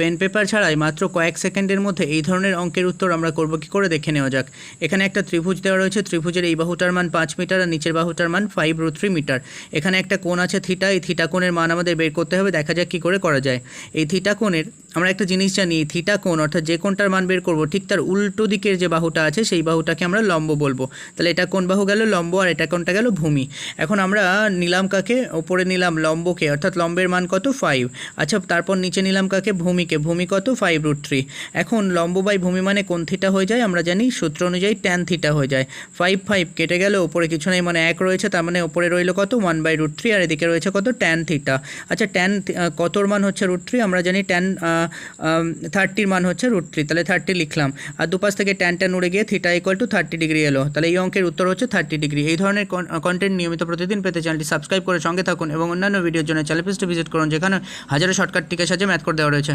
Pen paper ছাড়াই মাত্র কয়েক সেকেন্ডের মধ্যে এই ধরনের অঙ্কের উত্তর আমরা করব কি করে দেখে নেওয়া যাক। এখানে একটা ত্রিভুজ দেওয়া রয়েছে, ত্রিভুজের এই বাহুটার মান 5 মিটার আর নিচের বাহুটার মান 5√3 মিটার। এখানে একটা কোণ আছে থিটা, এই থিটা কোণের মান আমাদের বের করতে হবে। দেখা যাক কী করে করা যায়। এই থিটা কোণের আমরা একটা জিনিস জানি, থিটা কোণ অর্থাৎ যে কোণটার মান বের করব ঠিক তার উল্টো দিকের যে বাহুটা আছে সেই বাহুটাকে আমরা লম্ব বলবো। তাহলে এটা কোন বাহু গেল? লম্ব। আর এটা কোনটা গেল? ভূমি। এখন আমরা নিলাম কাকে? ওপরে নিলাম লম্বকে, অর্থাৎ লম্বের মান কত? 5। আচ্ছা, তারপর নিচে নিলাম কাকে? ভূমিকে। ভূমি কত? 5√3। এখন লম্ব বাই ভূমি মানে কোন থিটা হয়ে যায়? আমরা জানি সূত্র অনুযায়ী ট্যান থিটা হয়ে যায়। 5 কেটে গেল, ওপরে কিছু নেই মানে 1 রয়েছে, তার মানে ওপরে রইল কত? 1/√3 আর এদিকে রয়েছে কত? Tan theta. আচ্ছা, ট্যান কতর মান হচ্ছে √3? আমরা জানি ট্যান 30 মান হচ্ছে √3, তাহলে 30 লিখলাম। আর দুপাশ থেকে ট্যান উড়ে গিয়ে থিটা = 30 ডিগ্রি এলো। তাহলে এই অঙ্কের উত্তর হচ্ছে 30 ডিগ্রি। এই ধরনের কন্টেন্ট নিয়মিত প্রতিদিন পেতে চ্যানেলটি সাবস্ক্রাইব করে সঙ্গে থাকুন এবং অন্যান্য ভিডিওর জন্য চ্যানেল পেজটি ভিজিট করুন, যেখানে হাজারো শর্টকাট ট্রিকের সাহায্যে ম্যাথ করে দেওয়া রয়েছে।